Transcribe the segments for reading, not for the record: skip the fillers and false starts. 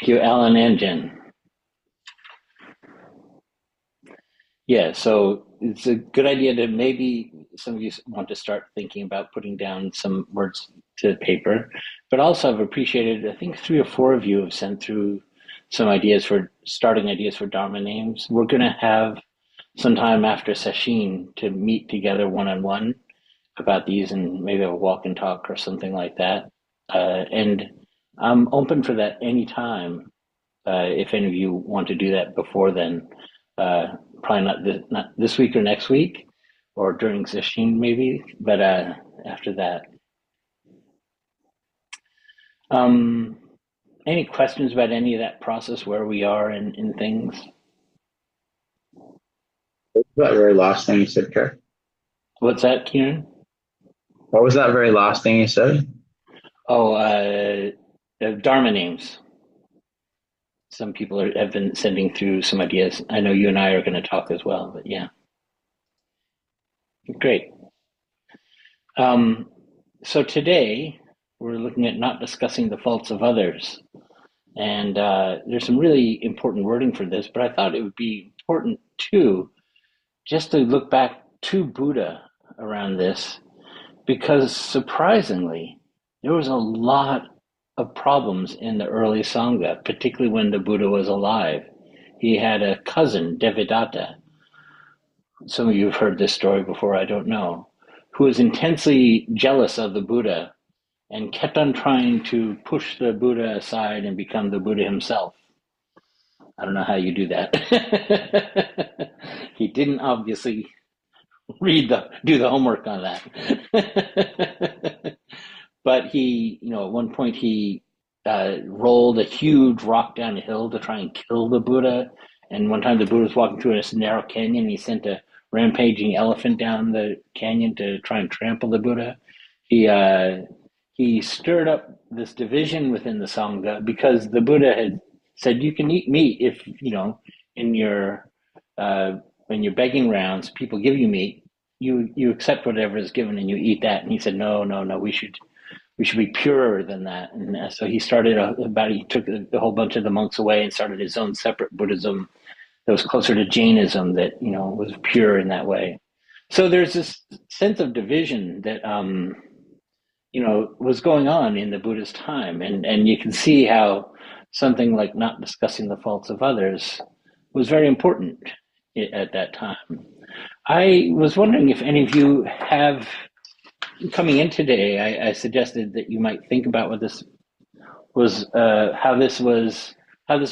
Thank you, Alan and Jen. Yeah, so it's a good idea to maybe some of you want to start thinking about putting down some words to paper, but also I've appreciated, I think three or four of you have sent through some ideas for starting ideas for Dharma names. We're going to have some time after session to meet together one-on-one about these and maybe a walk and talk or something like that. And I'm open for that anytime. If any of you want to do that before then, uh, probably not this week or next week, or during session maybe, but after that. Um, any questions about any of that process, where we are in things? That very last thing you said, Kerr? What's that, Kieran? What was that very last thing you said? Oh, Dharma names. Some people have been sending through some ideas. I know you and I are going to talk as well, but yeah, great. Um, so today we're looking at not discussing the faults of others. And there's some really important wording for this, but I thought it would be important too, just to look back to Buddha around this, because surprisingly, there was a lot of problems in the early Sangha, particularly when the Buddha was alive. He had a cousin, Devadatta. Some of you have heard this story before, I don't know, who was intensely jealous of the Buddha and kept on trying to push the Buddha aside and become the Buddha himself. I don't know how you do that. He didn't obviously do the homework on that. But he, at one point he rolled a huge rock down a hill to try and kill the Buddha. And one time the Buddha was walking through this narrow canyon. And he sent a rampaging elephant down the canyon to try and trample the Buddha. He uh, he stirred up this division within the Sangha because the Buddha had said you can eat meat if in your uh, when you're begging rounds, people give you meat, you accept whatever is given and you eat that. And he said, no, no, no, we should be purer than that. And so he took a whole bunch of the monks away and started his own separate Buddhism that was closer to Jainism that was pure in that way. So there's this sense of division that was going on in the Buddha's time, and you can see how something like not discussing the faults of others was very important at that time. I was wondering if any of you have coming in today. I suggested that you might think about what this was, how this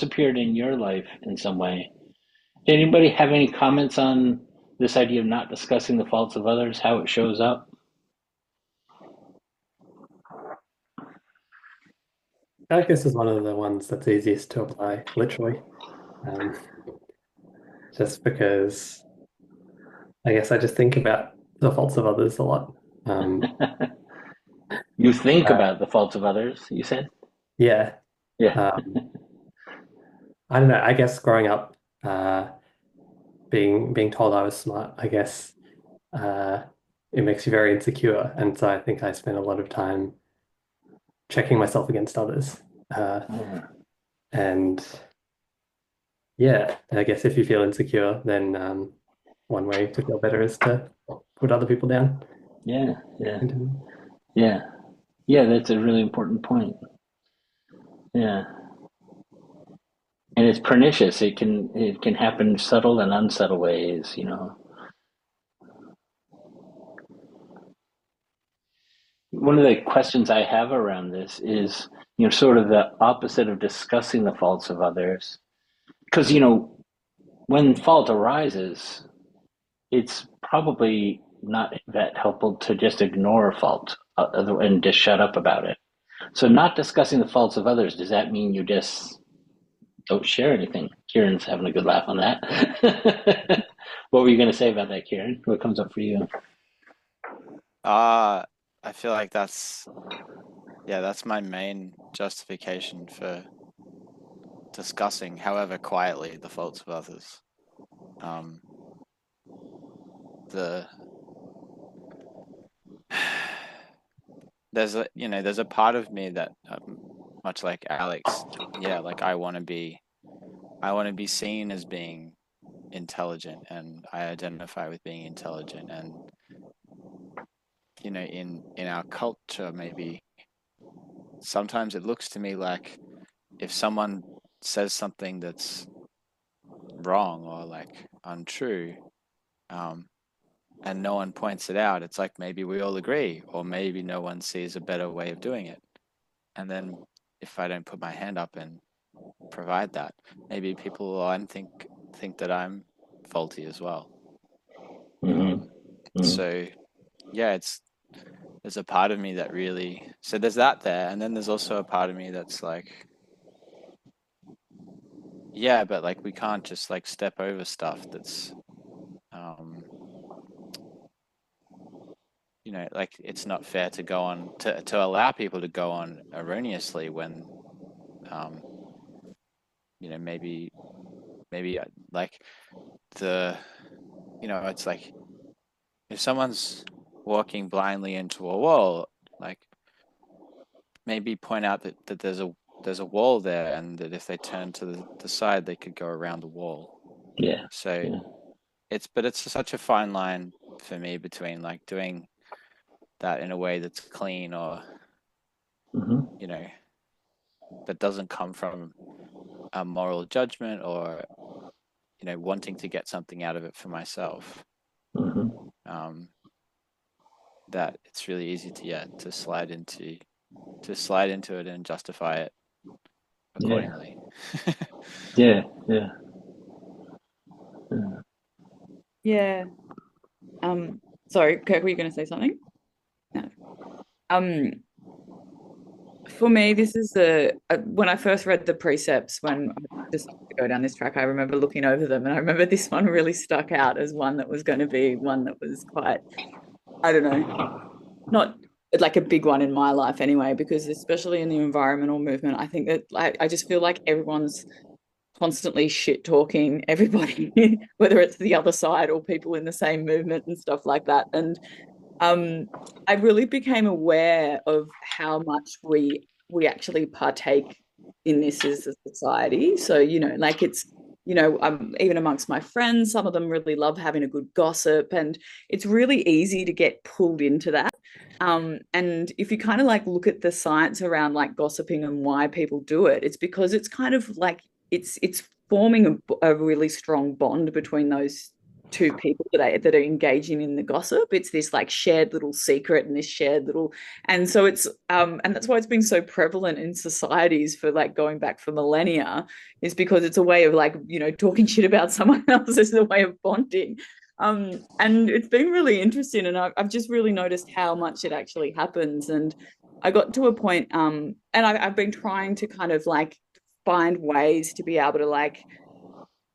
appeared in your life in some way. Did anybody have any comments on this idea of not discussing the faults of others, how it shows up? I guess is one of the ones that's easiest to apply literally, um, just because I guess I just think about the faults of others a lot. Um, You think uh, about the faults of others, you said? yeah, Yeah. um, I don't know. I guess growing up, uh, being told I was smart, I guess uh, it makes you very insecure, and so I think I spent a lot of time checking myself against others. Uh, and yeah, I guess if you feel insecure, then one way to feel better is to put other people down. Yeah, yeah, yeah, yeah. That's a really important point. Yeah, and it's pernicious. It can happen subtle and unsubtle ways. One of the questions I have around this is, sort of the opposite of discussing the faults of others, because when fault arises, it's probably not that helpful to just ignore fault and just shut up about it. So, not discussing the faults of others, does that mean you just don't share anything? Kieran's having a good laugh on that. What were you going to say about that, Kieran? What comes up for you? I feel like that's my main justification for discussing, however quietly, the faults of others. Um, the there's a part of me that much like Alex, yeah, like I want to be seen as being intelligent, and I identify with being intelligent. And in our culture, maybe sometimes it looks to me like if someone says something that's wrong or like untrue, and no one points it out, it's like maybe we all agree, or maybe no one sees a better way of doing it. And then if I don't put my hand up and provide that, maybe people will think that I'm faulty as well. So yeah, there's a part of me that really, so there's that there, and then there's also a part of me that's like, yeah, but like we can't just like step over stuff that's like it's not fair to go on to allow people to go on erroneously when maybe like it's like if someone's walking blindly into a wall, like maybe point out that there's a wall there, and that if they turn to the side, they could go around the wall. Yeah. So Yeah. it's such a fine line for me between like doing that in a way that's clean, or that doesn't come from a moral judgment, or wanting to get something out of it for myself. That it's really easy to slide into it and justify it accordingly. Yeah. Yeah. Sorry, Kirk, were you going to say something? No. For me, this is when I first read the precepts, when I decided to go down this track, I remember looking over them, and I remember this one really stuck out as one that was going to be one that was quite, I don't know, not like a big one in my life anyway, because especially in the environmental movement, I think that I just feel like everyone's constantly shit talking everybody, whether it's the other side or people in the same movement and stuff like that. And I really became aware of how much we actually partake in this as a society. So, like it's, even amongst my friends, some of them really love having a good gossip, and it's really easy to get pulled into that. And if you kind of like look at the science around like gossiping and why people do it, it's because it's kind of like it's forming a really strong bond between those two people that are engaging in the gossip. It's this like shared little secret and this shared little, and so it's and that's why it's been so prevalent in societies for like going back for millennia, is because it's a way of like talking shit about someone else as a way of bonding. And it's been really interesting, and I've just really noticed how much it actually happens. And I got to a point, and I've been trying to kind of like find ways to be able to like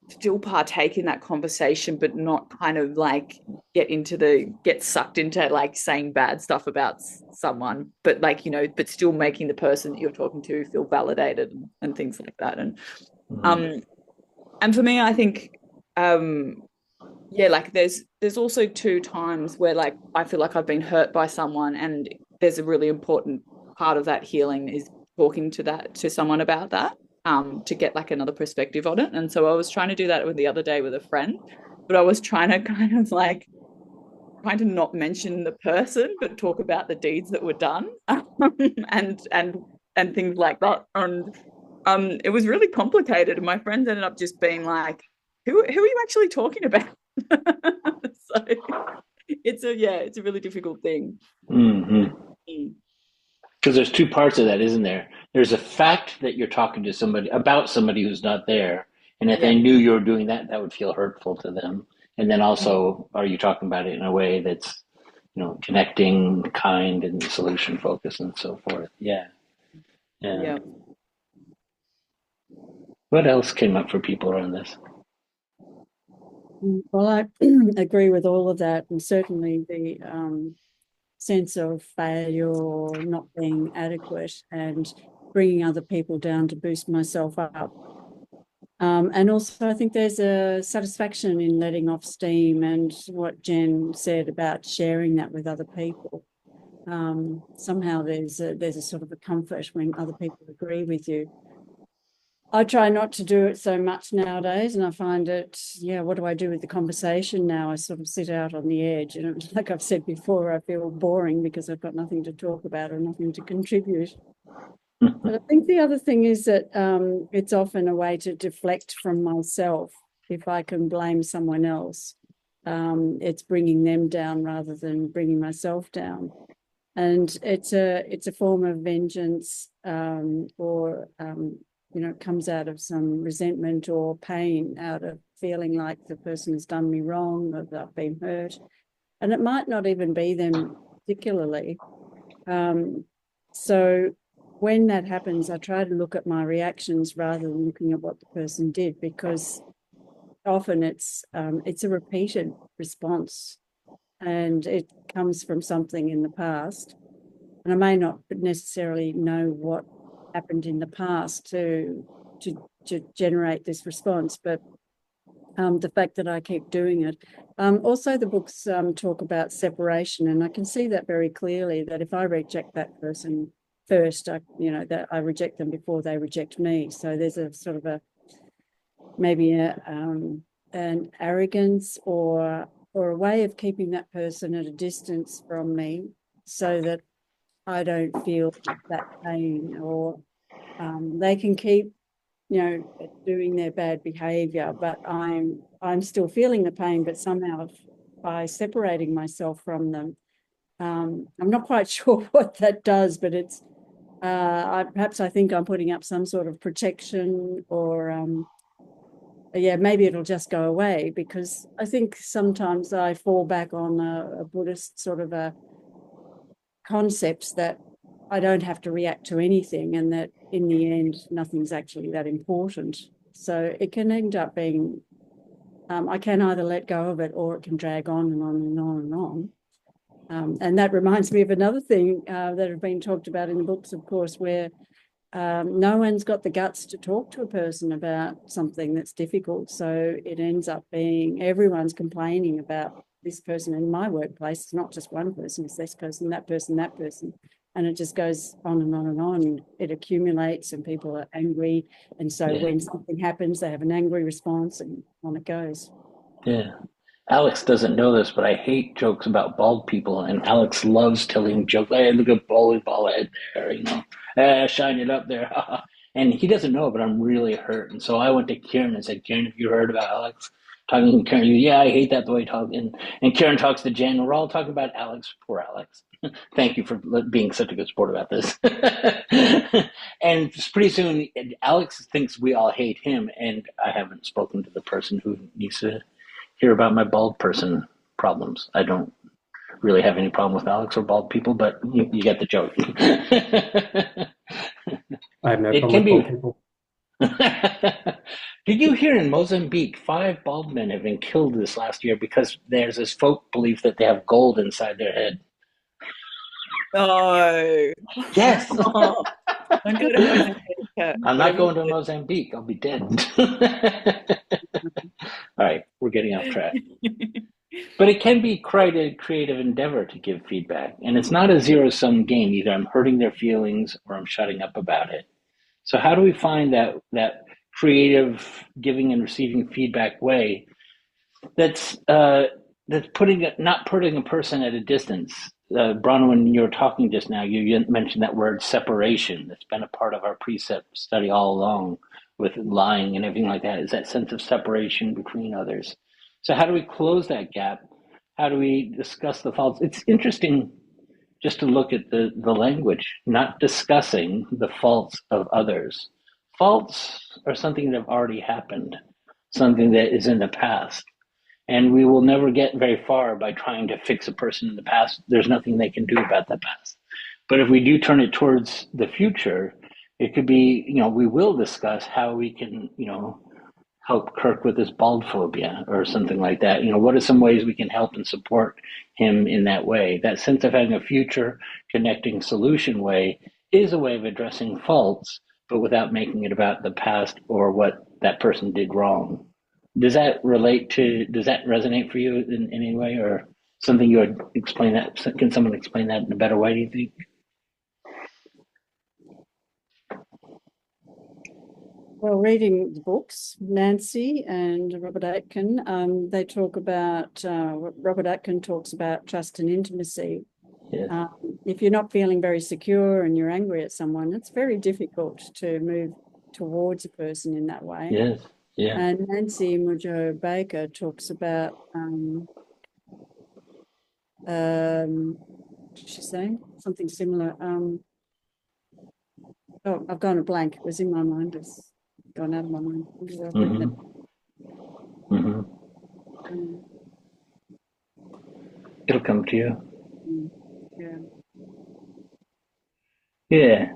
still partake in that conversation, but not kind of like get sucked into like saying bad stuff about someone, but like, but still making the person that you're talking to feel validated and things like that. And for me, I think, like there's also two times where like I feel like I've been hurt by someone, and there's a really important part of that healing is talking to someone about that, to get like another perspective on it. And so I was trying to do that the other day with a friend, but I was trying to kind of like trying to not mention the person, but talk about the deeds that were done, and things like that. And it was really complicated. And my friends ended up just being like, who are you actually talking about? So it's a really difficult thing. Because there's two parts of that, isn't there? There's a fact that you're talking to somebody about somebody who's not there, and if they knew you were doing that, that would feel hurtful to them. And then also, are you talking about it in a way that's, connecting, kind, and solution focused, and so forth? Yeah. What else came up for people around this? Well, I agree with all of that, and certainly the sense of failure or not being adequate and bringing other people down to boost myself up. And also I think there's a satisfaction in letting off steam, and what Jen said about sharing that with other people. somehow there's a sort of a comfort when other people agree with you. I try not to do it so much nowadays, and I find it, what do I do with the conversation now? I sort of sit out on the edge, and like I've said before, I feel boring because I've got nothing to talk about or nothing to contribute. But I think the other thing is that it's often a way to deflect from myself. If I can blame someone else, it's bringing them down rather than bringing myself down. And it's a form of vengeance, or it comes out of some resentment or pain, out of feeling like the person has done me wrong, or that I've been hurt. And it might not even be them particularly. So when that happens, I try to look at my reactions rather than looking at what the person did, because often it's a repeated response, and it comes from something in the past. And I may not necessarily know what happened in the past to generate this response, but the fact that I keep doing it. Also, the books talk about separation, and I can see that very clearly, that if I reject that person first, that I reject them before they reject me. So there's a sort of an arrogance or a way of keeping that person at a distance from me, so that I don't feel that pain, or they can keep, doing their bad behavior, but I'm still feeling the pain, but somehow by separating myself from them, I'm not quite sure what that does, but it's perhaps I think I'm putting up some sort of protection, or maybe it'll just go away, because I think sometimes I fall back on a Buddhist sort of a concepts that I don't have to react to anything, and that in the end, nothing's actually that important. So it can end up being, I can either let go of it, or it can drag on and on and on and on. And that reminds me of another thing that have been talked about in the books, of course, where no one's got the guts to talk to a person about something that's difficult. So it ends up being everyone's complaining about this person in my workplace. It's not just one person, it's this person, that person, that person. And it just goes on and on and on. It accumulates and people are angry. And so when something happens, they have an angry response, and on it goes. Yeah. Alex doesn't know this, but I hate jokes about bald people, and Alex loves telling jokes. Hey, look at bald head there, shine it up there. And he doesn't know, but I'm really hurt. And so I went to Kieran and said, Kieran, have you heard about Alex? Talking to Kieran, yeah, I hate that the way he talks. And Kieran talks to Jen, and we're all talking about Alex. Poor Alex. Thank you for being such a good sport about this. And pretty soon, Alex thinks we all hate him, and I haven't spoken to the person who needs to hear about my bald person problems. I don't really have any problem with Alex or bald people, but you get the joke. I have no problem with bald people. Did you hear in Mozambique, 5 bald men have been killed this last year because there's this folk belief that they have gold inside their head? No. Yes. I'm going to Mozambique. I'm not going to Mozambique. I'll be dead. All right, we're getting off track. But it can be quite a creative endeavor to give feedback. And it's not a zero-sum game. Either I'm hurting their feelings or I'm shutting up about it. So how do we find that creative giving and receiving feedback way that's not putting a person at a distance? Bronwyn, when you were talking just now, you mentioned that word separation. That's been a part of our Precept study all along, with lying and everything like that, is that sense of separation between others. So how do we close that gap? How do we discuss the faults? It's interesting just to look at the language, not discussing the faults of others. Faults are something that have already happened, something that is in the past. And we will never get very far by trying to fix a person in the past. There's nothing they can do about the past. But if we do turn it towards the future, it could be, we will discuss how we can, help Kirk with his bald phobia or something like that. What are some ways we can help and support him in that way? That sense of having a future connecting solution way is a way of addressing faults, but without making it about the past or what that person did wrong. Does that resonate for you in any way, or something you would explain that? Can someone explain that in a better way, do you think? Well, reading the books, Nancy and Robert Atkin, they talk about, Robert Atkin talks about trust and intimacy. Yes. If you're not feeling very secure and you're angry at someone, it's very difficult to move towards a person in that way. Yes. Yeah. And Nancy Mujo Baker talks about, what did she say? Something similar. Oh, I've gone a blank. It was in my mind. It's gone out of my mind. I've written it. It'll come to you. Yeah. Yeah.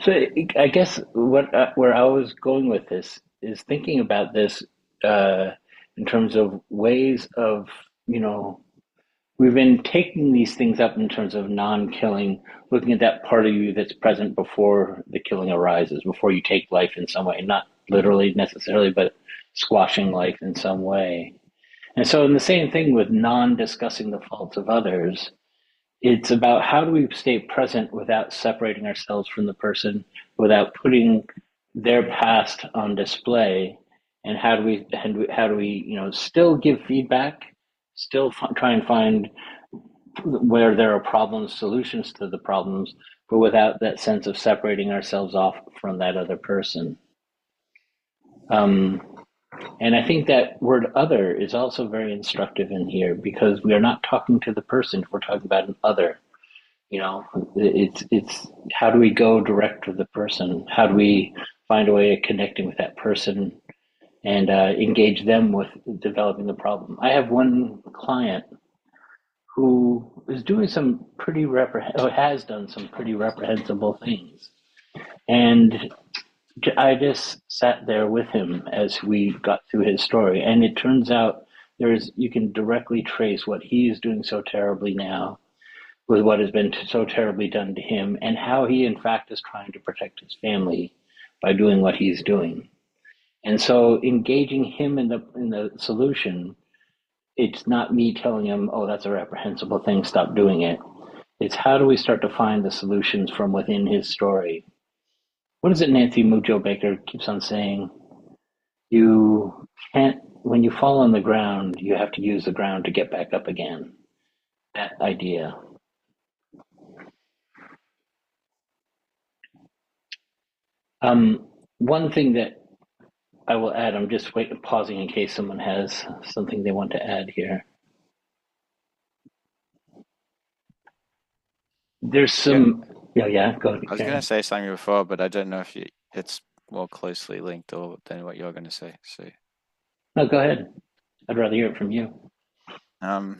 So I guess where I was going with this is thinking about this in terms of ways of, we've been taking these things up in terms of non-killing, looking at that part of you that's present before the killing arises, before you take life in some way, not literally necessarily, but squashing life in some way. And so in the same thing with non-discussing the faults of others, it's about how do we stay present without separating ourselves from the person, without putting their past on display, and how do we still give feedback, still try and find where there are problems, solutions to the problems, but without that sense of separating ourselves off from that other person. And I think that word other is also very instructive in here, because we are not talking to the person, we're talking about an other. It's how do we go direct to the person? How do we find a way of connecting with that person and engage them with developing the problem? I have one client who is doing some has done some pretty reprehensible things, and I just sat there with him as we got through his story, and it turns out you can directly trace what he is doing so terribly now with what has been so terribly done to him, and how he in fact is trying to protect his family by doing what he's doing. And so engaging him in the solution, it's not me telling him, oh, that's a reprehensible thing, stop doing it. It's how do we start to find the solutions from within his story? What is it Nancy Mujo Baker keeps on saying? You can't, when you fall on the ground, you have to use the ground to get back up again. That idea. One thing that I will add, I'm just pausing in case someone has something they want to add here. There's some, yeah, go ahead. I was going to say something before, but I don't know if it's more closely linked than what you're going to say. So, no, go ahead. I'd rather hear it from you. Well,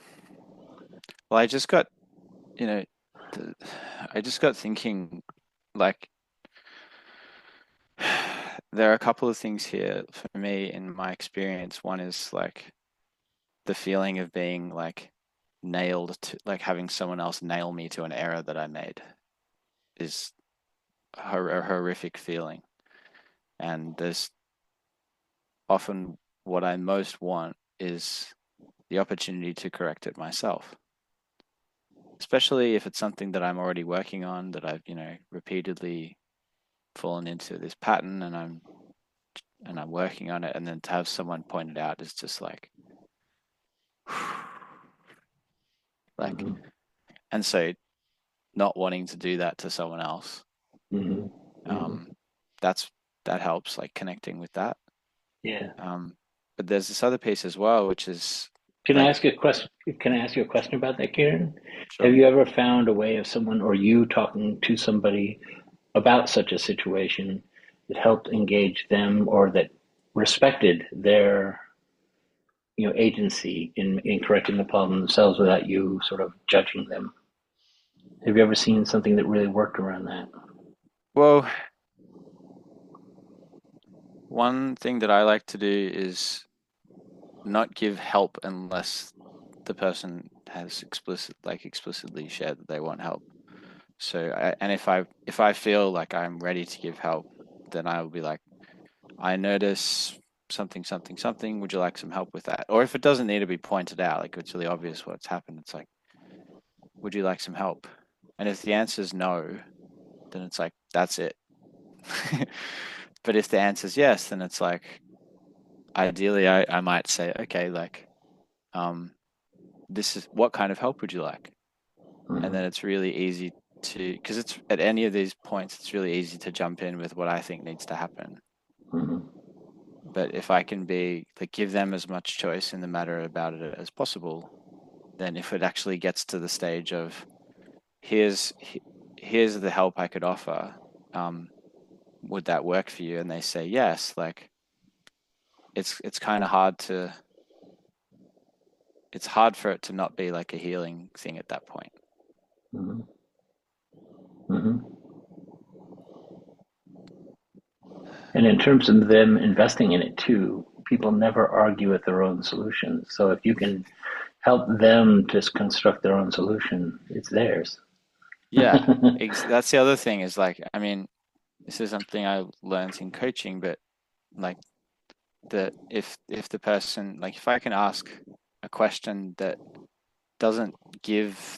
I just got, I just got thinking, like, there are a couple of things here for me in my experience. One is like the feeling of being like nailed to, like having someone else nail me to an error that I made is a horrific feeling. And there's often what I most want is the opportunity to correct it myself, especially if it's something that I'm already working on, that I've, repeatedly fallen into this pattern, and I'm working on it, and then to have someone point it out is just like Mm-hmm. And so not wanting to do that to someone else, that helps, like connecting with that. Yeah. But there's this other piece as well, which is, Can I ask you a question? Can I ask you a question about that, Kieran? Sure. Have you ever found a way of someone or you talking to somebody about such a situation that helped engage them, or that respected their agency in correcting the problem themselves without you sort of judging them? Have you ever seen something that really worked around that? Well, one thing that I like to do is not give help unless the person has explicitly shared that they want help. So, if I feel like I'm ready to give help, then I will be like, I notice something, something, something. Would you like some help with that? Or if it doesn't need to be pointed out, like it's really obvious what's happened, it's like, would you like some help? And if the answer is no, then it's like, that's it. But if the answer is yes, then it's like, ideally, I might say, okay, like, this is, what kind of help would you like? And then it's really easy to, because it's at any of these points, it's really easy to jump in with what I think needs to happen. But if I can be, like, give them as much choice in the matter about it as possible, then if it actually gets to the stage of, here's the help I could offer, would that work for you? And they say yes, like, it's kind of hard to, it's hard for it to not be like a healing thing at that point. And in terms of them investing in it too, people never argue with their own solutions. So if you can help them just construct their own solution, it's theirs. Yeah, that's the other thing is, like, I mean, this is something I learned in coaching, but like, that if the person, like, if I can ask a question that doesn't give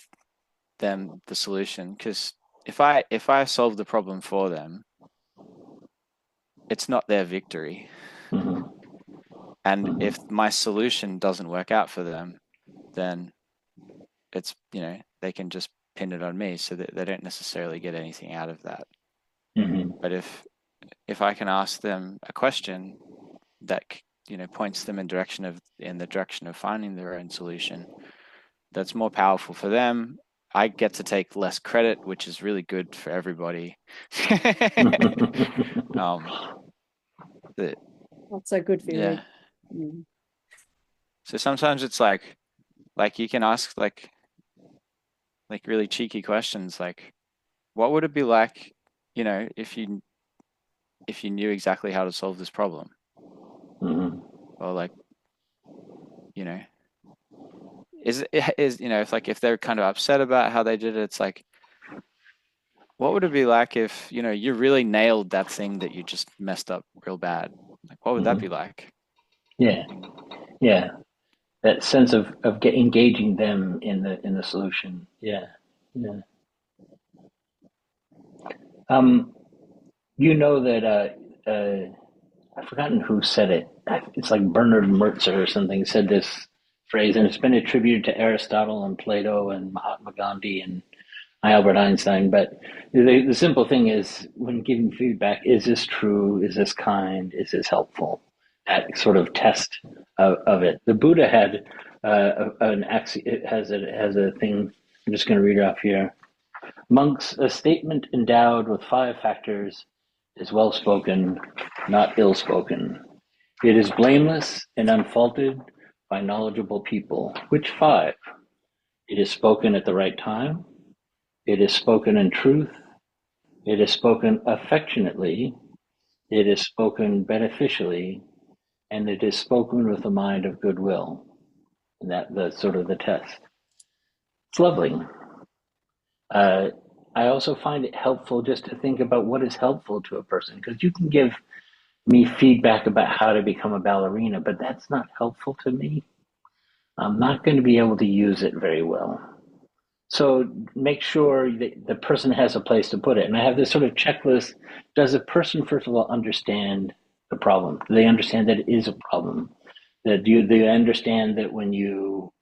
them the solution, because if I solve the problem for them, it's not their victory. And if my solution doesn't work out for them, then it's, they can just pin it on me, so that they don't necessarily get anything out of that. But if I can ask them a question that, points them in the direction of finding their own solution, that's more powerful for them. I get to take less credit, which is really good for everybody. Not so good for Yeah. you. So sometimes it's like you can ask like really cheeky questions, like, what would it be like, if you knew exactly how to solve this problem? Or like, if they're kind of upset about how they did it, it's like, what would it be like if, you really nailed that thing that you just messed up real bad? Like, what would that be like? Yeah. That sense of engaging them in the solution. Yeah. You know that I've forgotten who said it. It's like Bernard Mertzer or something said this phrase, and it's been attributed to Aristotle and Plato and Mahatma Gandhi and Albert Einstein. But the simple thing is, when giving feedback, is this true? Is this kind? Is this helpful? That sort of test of it. The Buddha had an axiom. It has a thing. I'm just going to read it off here. Monks, a statement endowed with 5 factors is well spoken, not ill spoken. It is blameless and unfaulted by knowledgeable people. Which 5? It is spoken at the right time. It is spoken in truth. It is spoken affectionately. It is spoken beneficially. And it is spoken with a mind of goodwill. And that's sort of the test. It's lovely. I also find it helpful just to think about what is helpful to a person, because you can give me feedback about how to become a ballerina, but that's not helpful to me. I'm not going to be able to use it very well. So make sure that the person has a place to put it. And I have this sort of checklist. Does a person, first of all, understand the problem? Do they understand that it is a problem? Do they understand that when you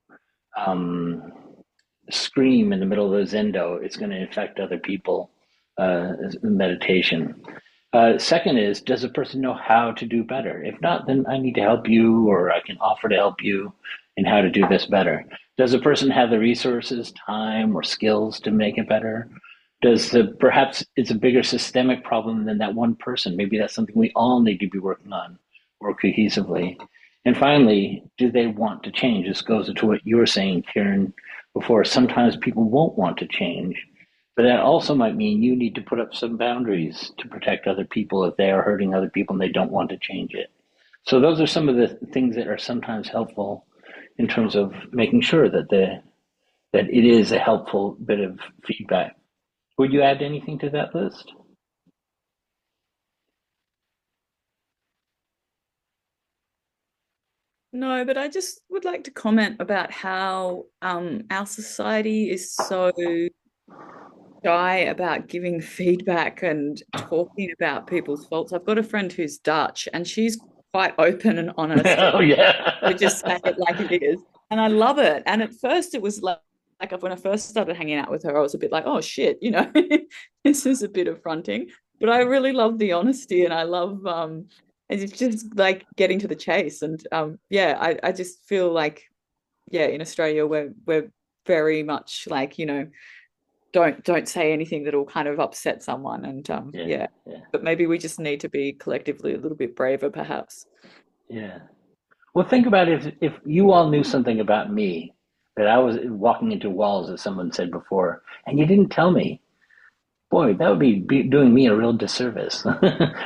scream in the middle of the zendo, it's going to infect other people? Meditation. Second is, does a person know how to do better? If not, then I need to help you, or I can offer to help you in how to do this better. Does a person have the resources, time, or skills to make it better? Perhaps it's a bigger systemic problem than that one person. Maybe that's something we all need to be working on more cohesively. And finally, do they want to change? This goes into what you were saying, Kieran, before. Sometimes people won't want to change. But that also might mean you need to put up some boundaries to protect other people if they are hurting other people and they don't want to change it. So those are some of the things that are sometimes helpful in terms of making sure that it is a helpful bit of feedback. Would you add anything to that list? No, but I just would like to comment about how our society is so shy about giving feedback and talking about people's faults. I've got a friend who's Dutch and she's quite open and honest. Oh We yeah. just say it like it is. And I love it. And at first it was like when I first started hanging out with her, I was a bit like, oh shit, this is a bit affronting. But I really love the honesty and I love and it's just like getting to the chase. And yeah, I just feel like, yeah, in Australia we're very much like, don't say anything that'll kind of upset someone. And Yeah, yeah. yeah, But maybe we just need to be collectively a little bit braver, perhaps. yeah. Well, think about if you all knew something about me that I was walking into walls, as someone said before, and you didn't tell me. Boy, that would be doing me a real disservice.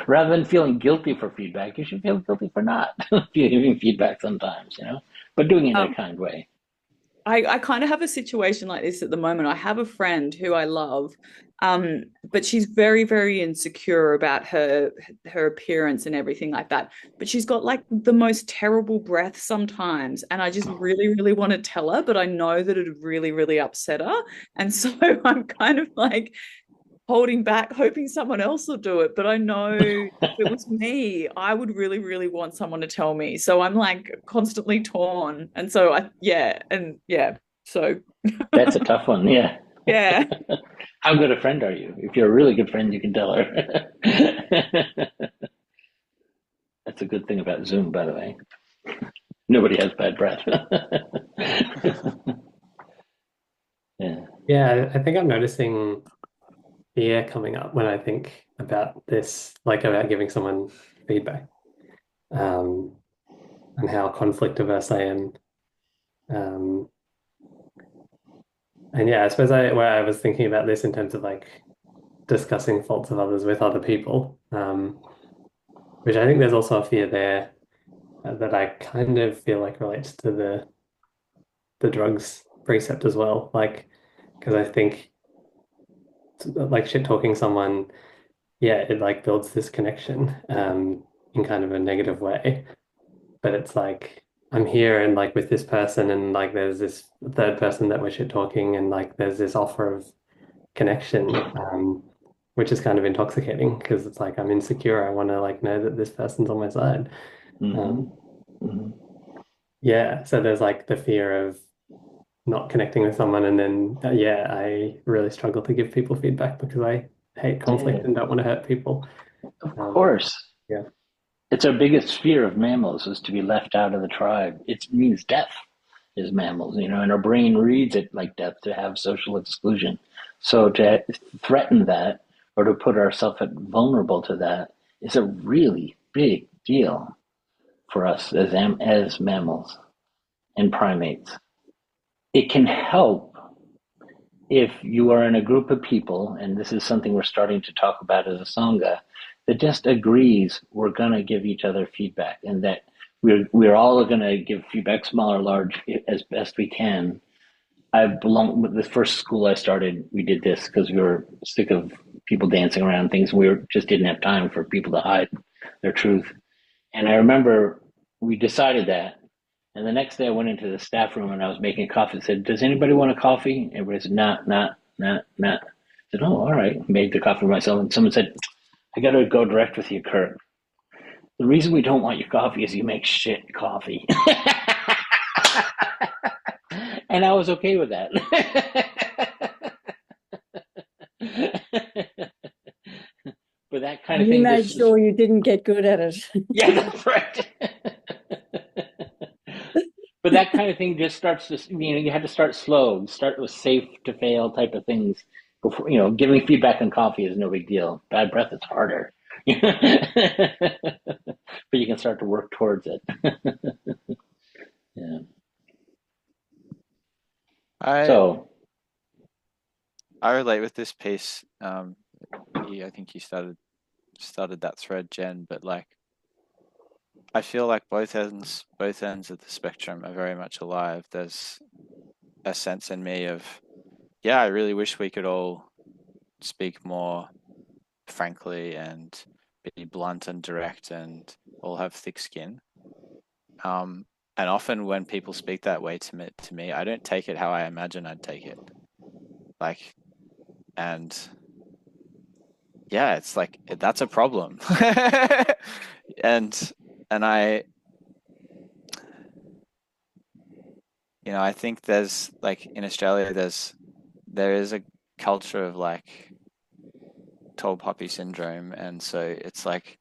Rather than feeling guilty for feedback, you should feel guilty for not giving feedback sometimes, but doing it in a Um, kind way. I kind of have a situation like this at the moment. I have a friend who I love, but she's very, very insecure about her appearance and everything like that. But she's got like the most terrible breath sometimes, and I just really, really want to tell her, but I know that it'd really, really upset her, and so I'm kind of like holding back, hoping someone else will do it. But I know if it was me, I would really, really want someone to tell me. So I'm like constantly torn. And so yeah. So That's a tough one. Yeah. yeah. How good a friend are you? If you're a really good friend, you can tell her. That's a good thing about Zoom, by the way. Nobody has bad breath. Yeah. Yeah, I think I'm noticing fear coming up when I think about this, like about giving someone feedback, um, and how conflict averse I am. Um, and yeah, I suppose where I was thinking about this in terms of like discussing faults of others with other people, which I think there's also a fear there that I kind of feel like relates to the drugs precept as well. Like, because I think like shit talking someone, yeah, it like builds this connection in kind of a negative way. But it's like I'm here and like with this person and like there's this third person that we're shit talking and like there's this offer of connection, which is kind of intoxicating because it's like I'm insecure. I want to like know that this person's on my side. Mm-hmm. Um, Mm-hmm. yeah, so there's like the fear of not connecting with someone, and then yeah, I really struggle to give people feedback because I hate Yeah, conflict and don't want to hurt people. of Um, course. yeah, It's our biggest fear of mammals is to be left out of the tribe. It means death is mammals, and our brain reads it like death to have social exclusion. So to threaten that or to put ourselves vulnerable to that is a really big deal for us as mammals and primates. It can help if you are in a group of people, and this is something we're starting to talk about as a Sangha, that just agrees we're going to give each other feedback and that we're all going to give feedback, small or large, as best we can. I belong with the first school I started. We did this because we were sick of people dancing around things. Just didn't have time for people to hide their truth. And I remember we decided that. And the next day I went into the staff room and I was making coffee. I said, "Does anybody want a coffee?" Everybody said, not. I said, "Oh, all right." Made the coffee myself. And someone said, "I got to go direct with you, Kurt. The reason we don't want your coffee is you make shit coffee." And I was okay with that. But that kind of You thing made just, sure you didn't get good at it. yeah, that's right. But that kind of thing just starts to, you have to start slow, start with safe to fail type of things before, giving feedback on coffee is no big deal. Bad breath is harder. But you can start to work towards it. Yeah. I So, I relate with this piece. I think you started that thread, Jen, but like I feel like both ends of the spectrum are very much alive. There's a sense in me of, yeah, I really wish we could all speak more frankly and be blunt and direct and all have thick skin. And often when people speak that way to me, I don't take it how I imagine I'd take it. Like, and yeah, it's like that's a problem. and I, I think there's like in Australia, there is a culture of like tall poppy syndrome, and so it's like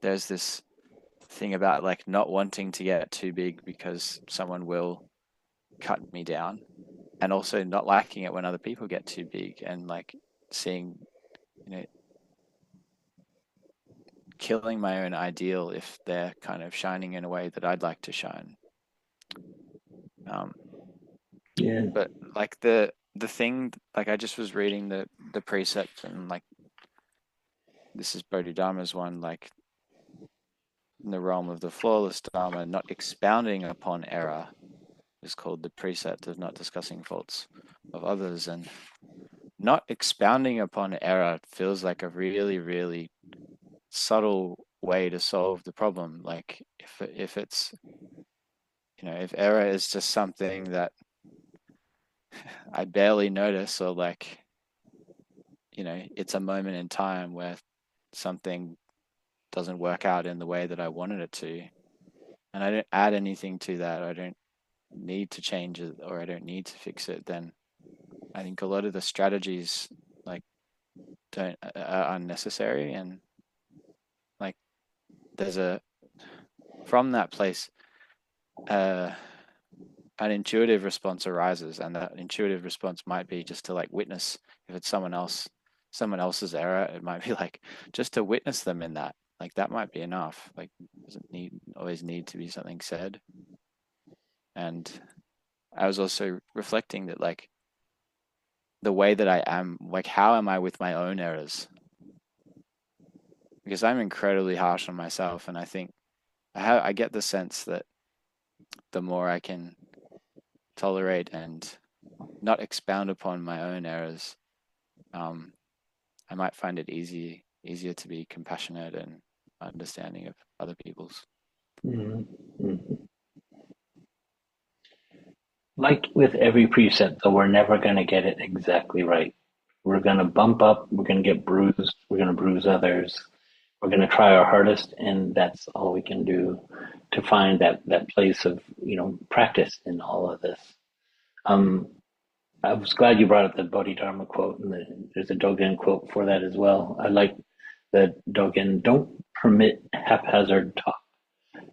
there's this thing about like not wanting to get too big because someone will cut me down, and also not liking it when other people get too big, and like seeing, killing my own ideal if they're kind of shining in a way that I'd like to shine. Yeah. But like the thing, like I just was reading the precept, and like this is Bodhidharma's one, like in the realm of the flawless Dharma, not expounding upon error is called the precept of not discussing faults of others. And not expounding upon error feels like a really, really subtle way to solve the problem. Like if it's, if error is just something that I barely notice, or like, it's a moment in time where something doesn't work out in the way that I wanted it to, and I don't add anything to that, I don't need to change it, or I don't need to fix it, then I think a lot of the strategies like are unnecessary. And like there's from that place, an intuitive response arises, and that intuitive response might be just to like witness. If it's someone else's error, it might be like just to witness them in that. Like that might be enough. Like doesn't always need to be something said. And I was also reflecting that like the way that I am, like how am I with my own errors? Because I'm incredibly harsh on myself, and I think I get the sense that the more I can tolerate and not expound upon my own errors, I might find it easier to be compassionate and understanding of other people's. Mm-hmm. Like with every precept, though, we're never going to get it exactly right. We're going to bump up, we're going to get bruised, we're going to bruise others. We're going to try our hardest, and that's all we can do to find that place of, practice in all of this. I was glad you brought up the Bodhidharma quote, and there's a Dogen quote for that as well. I like the Dogen, don't permit haphazard talk.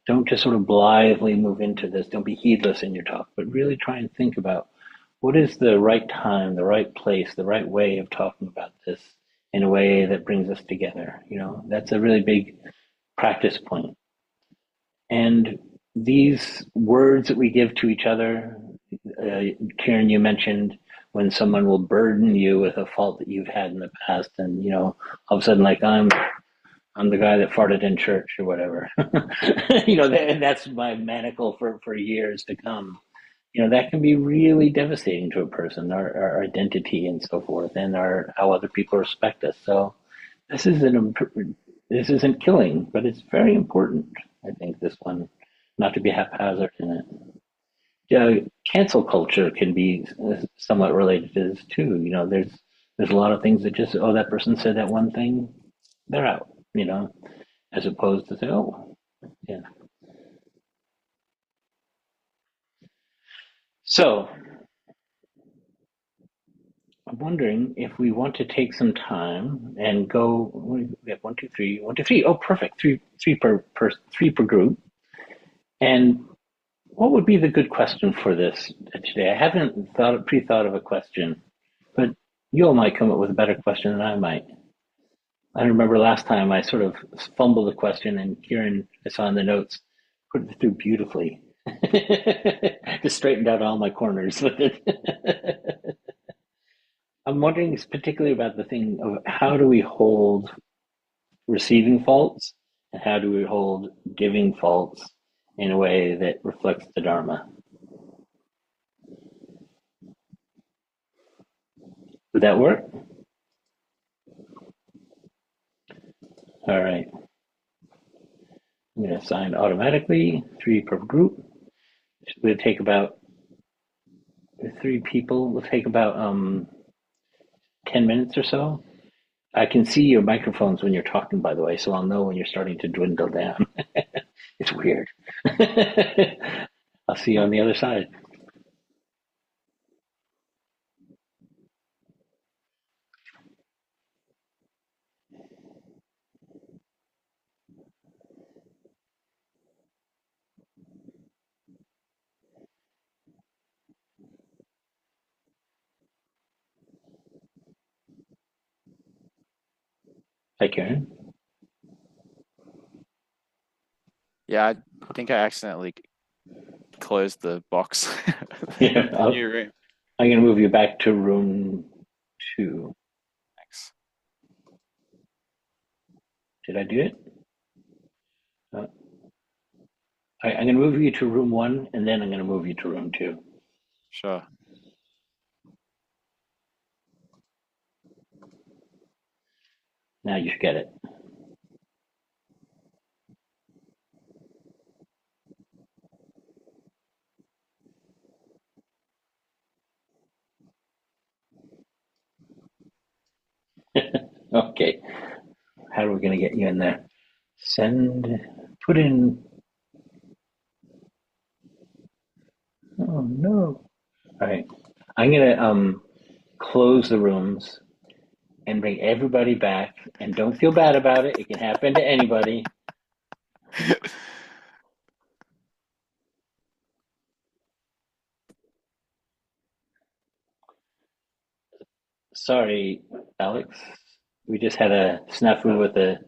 Don't just sort of blithely move into this. Don't be heedless in your talk, but really try and think about what is the right time, the right place, the right way of talking about this in a way that brings us together. That's a really big practice point. And these words that we give to each other, Kieran, you mentioned when someone will burden you with a fault that you've had in the past, and all of a sudden, like I'm the guy that farted in church or whatever. And that's my manacle for years to come. That can be really devastating to a person, our identity and so forth, and how other people respect us. So this isn't killing, but it's very important. I think this one, not to be haphazard in it. Cancel culture can be somewhat related to this too. There's a lot of things that just, that person said that one thing, they're out. As opposed to say, oh, yeah. So I'm wondering if we want to take some time and go. We have one, two, three, one, two, three. Oh, perfect. Three per group. And what would be the good question for this today? I haven't pre-thought of a question, but you all might come up with a better question than I might. I remember last time I sort of fumbled a question, and Kieran, I saw in the notes, put it through beautifully. Just straightened out all my corners with it. I'm wondering particularly about the thing of how do we hold receiving faults, and how do we hold giving faults in a way that reflects the Dharma? Would that work? All right. I'm going to assign automatically 3 per group. We'll take about 3 people. We'll take about 10 minutes or so. I can see your microphones when you're talking, by the way, so I'll know when you're starting to dwindle down. It's weird. I'll see you on the other side. Hi, Karen. Yeah, I think I accidentally closed the box. Yeah, The new room. I'm going to move you back to room 2. Thanks. Did I do it? I'm going to move you to room 1, and then I'm going to move you to room 2. Sure. Now you should get it. Okay. How are we going to get you in there? Put in. Oh, no. All right. I'm going to close the rooms and bring everybody back. And don't feel bad about it. It can happen to anybody. Sorry, Alex. We just had a snafu with there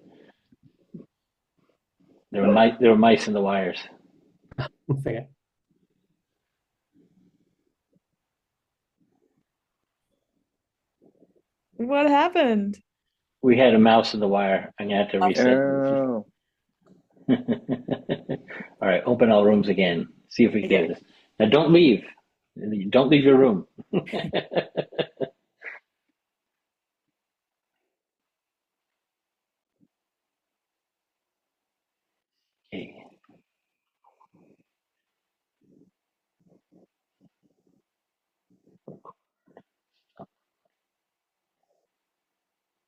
were mice in the wires. Okay. What happened? We had a mouse in the wire. I'm going to have to reset. Oh, All right, open all rooms again. See if we can get Okay. this. Now, don't leave. Don't leave your room.